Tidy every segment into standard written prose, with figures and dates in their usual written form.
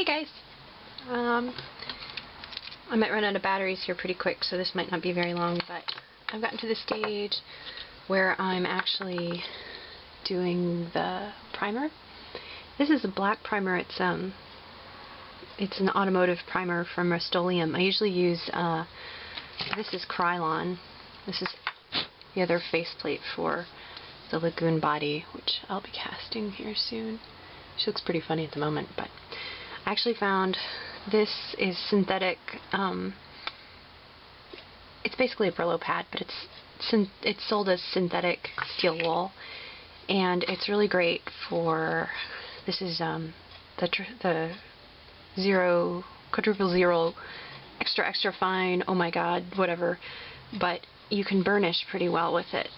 Hey guys! I might run out of batteries here pretty quick, so this might not be very long, but I've gotten to the stage where I'm actually doing the primer. This is a black primer. It's an automotive primer from Rust-Oleum. I usually use, this is Krylon. This is the other faceplate for the Lagoon body, which I'll be casting here soon. She looks pretty funny at the moment, but I actually found this is synthetic. It's basically a Brillo pad, but it's sold as synthetic steel wool, and it's really great for. This is the quadruple zero, extra fine. Oh my God, whatever. But you can burnish pretty well with it,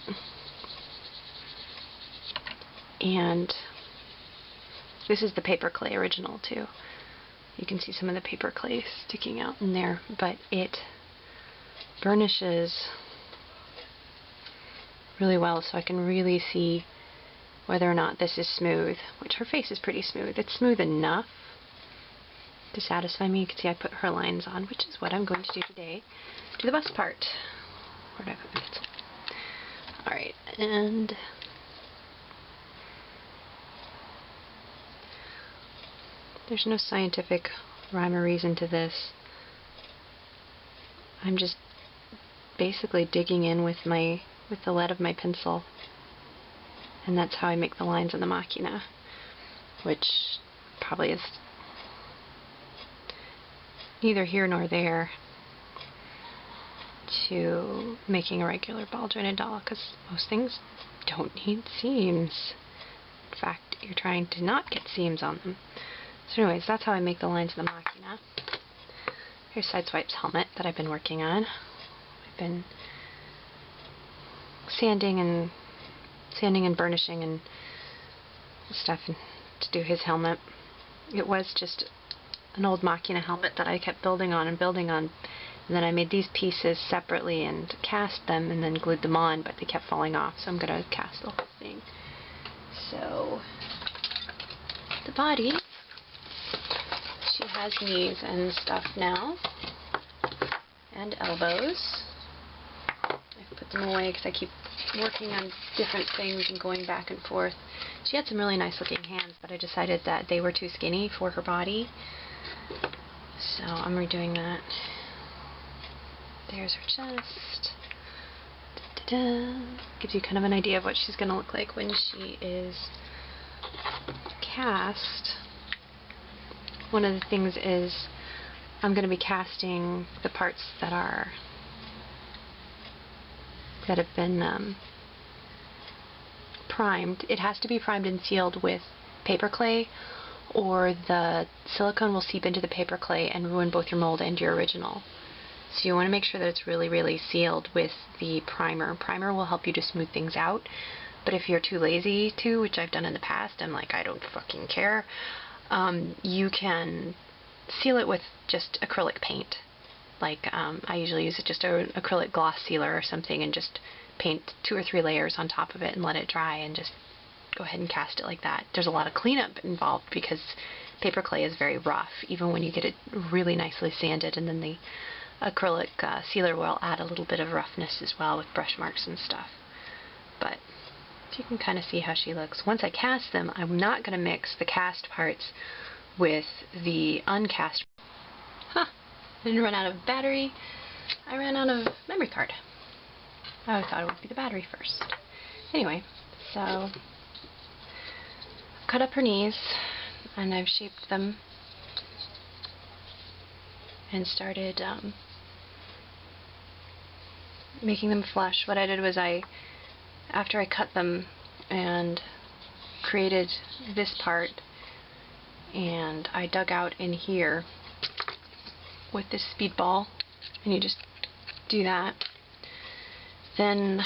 and this is the paper clay original too. You can see some of the paper clay sticking out in there, but it burnishes really well, so I can really see whether or not this is smooth, which her face is pretty smooth. It's smooth enough to satisfy me. You can see I put her lines on, which is what I'm going to do today. Do the bust part. Where did I put my pencil? Alright, and there's no scientific rhyme or reason to this. I'm just basically digging in with the lead of my pencil, and that's how I make the lines on the machina, which probably is neither here nor there to making a regular ball jointed doll, because most things don't need seams. In fact, you're trying to not get seams on them. So anyways, that's how I make the lines in the machina. Here's Sideswipe's helmet that I've been working on. I've been sanding and burnishing and stuff to do his helmet. It was just an old machina helmet that I kept building on, and then I made these pieces separately and cast them and then glued them on, but they kept falling off, so I'm going to cast the whole thing. So the body, she has knees and stuff now, and elbows. I've put them away because I keep working on different things and going back and forth. She had some really nice looking hands, but I decided that they were too skinny for her body, so I'm redoing that. There's her chest. Da-da-da. Gives you kind of an idea of what she's going to look like when she is cast. One of the things is I'm going to be casting the parts that have been primed. It has to be primed and sealed with paper clay, or the silicone will seep into the paper clay and ruin both your mold and your original. So you want to make sure that it's really, really sealed with the primer. Primer will help you to smooth things out, but if you're too lazy to, which I've done in the past, I'm like, I don't fucking care, you can seal it with just acrylic paint. Like, I usually use just an acrylic gloss sealer or something, and just paint 2 or 3 layers on top of it and let it dry, and just go ahead and cast it like that. There's a lot of cleanup involved because paper clay is very rough, even when you get it really nicely sanded, and then the acrylic sealer will add a little bit of roughness as well with brush marks and stuff. But you can kind of see how she looks. Once I cast them, I'm not going to mix the cast parts with the uncast. Huh! I didn't run out of battery. I ran out of memory card. I thought it would be the battery first. Anyway, so I've cut up her knees and I've shaped them and started making them flush. What I did was after I cut them and created this part, and I dug out in here with this speedball, and you just do that. Then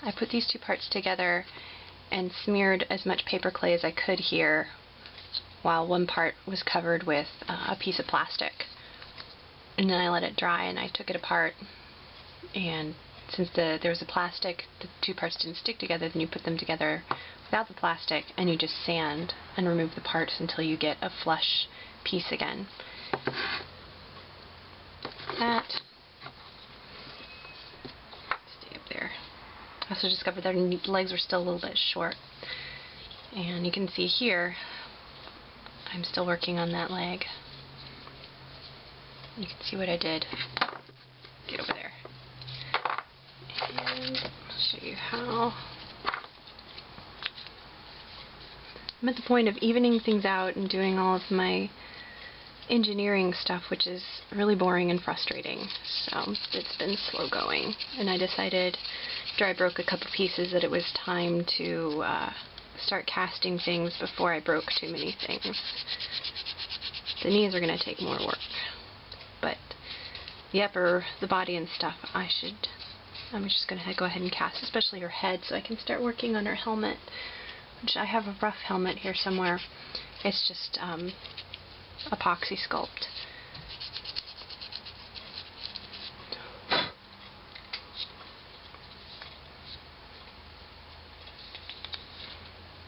I put these two parts together and smeared as much paper clay as I could here, while one part was covered with a piece of plastic. And then I let it dry, and I took it apart, and since there was a plastic, the two parts didn't stick together, then you put them together without the plastic, and you just sand and remove the parts until you get a flush piece again. That. Stay up there. I also discovered their legs were still a little bit short. And you can see here, I'm still working on that leg. You can see what I did. Get over there. And I'll show you how. I'm at the point of evening things out and doing all of my engineering stuff, which is really boring and frustrating. So it's been slow going. And I decided, after I broke a couple pieces, that it was time to start casting things before I broke too many things. The knees are going to take more work. But the upper, the body and stuff, I'm just going to go ahead and cast, especially her head, so I can start working on her helmet. Which I have a rough helmet here somewhere. It's just epoxy sculpt.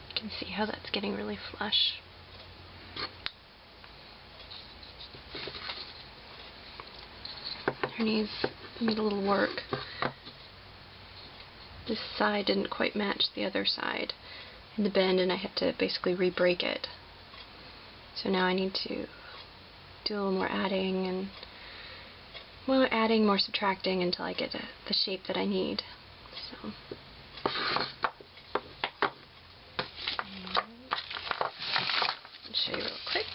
You can see how that's getting really flush. Her knees need a little work. This side didn't quite match the other side in the bend, and I had to basically re-break it. So now I need to do a little more adding, and more subtracting until I get the shape that I need. So I'll show you real quick.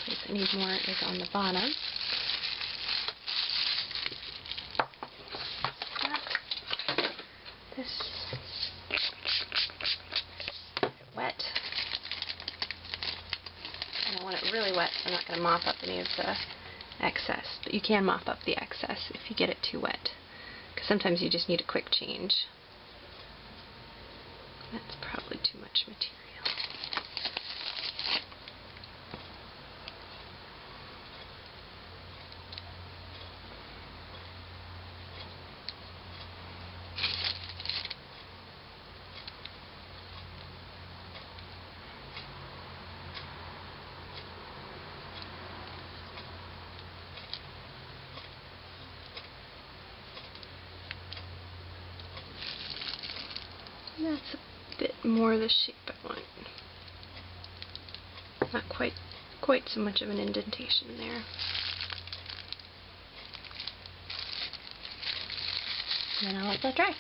The place I need more is on the bottom. This wet. I don't want it really wet, so I'm not going to mop up any of the excess. But you can mop up the excess if you get it too wet, because sometimes you just need a quick change. That's probably too much material. That's a bit more the shape I want. Not quite so much of an indentation there. And then I'll let that dry.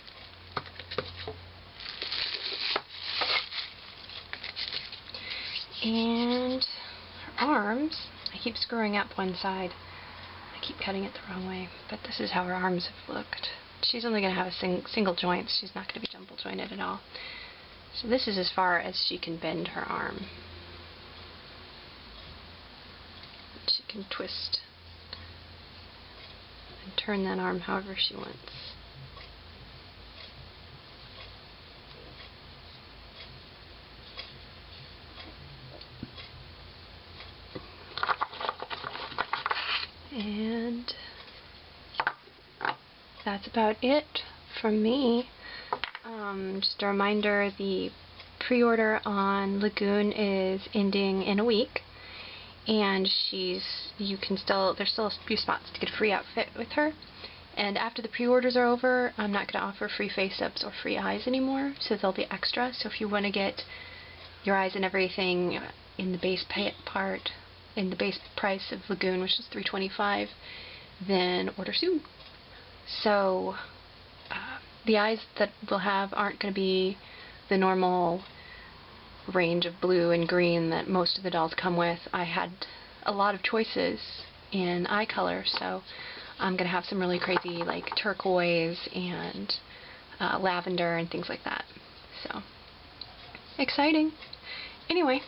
And her arms, I keep screwing up one side. I keep cutting it the wrong way, but this is how her arms have looked. She's only going to have a single joint. She's not going to be jumble jointed at all. So this is as far as she can bend her arm. She can twist and turn that arm however she wants. And that's about it from me. Just a reminder, the pre-order on Lagoon is ending in a week, and there's still a few spots to get a free outfit with her. And after the pre-orders are over, I'm not going to offer free face-ups or free eyes anymore, so they'll be extra. So if you want to get your eyes and everything in the base in the base price of Lagoon, which is $325, then order soon. So the eyes that we'll have aren't going to be the normal range of blue and green that most of the dolls come with. I had a lot of choices in eye color, so I'm going to have some really crazy like turquoise and lavender and things like that. So exciting. Anyway,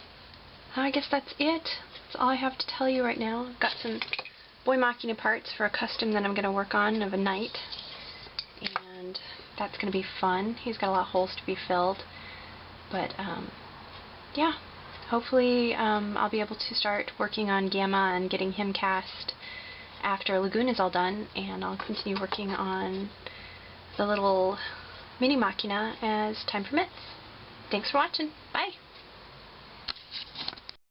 I guess that's it. That's all I have to tell you right now. I've got some Moar Mini-machina parts for a custom that I'm going to work on of a knight, and that's going to be fun. He's got a lot of holes to be filled, but yeah, hopefully I'll be able to start working on Gamma and getting him cast after Lagoon is all done, and I'll continue working on the little Mini-machina as time permits. Thanks for watching. Bye!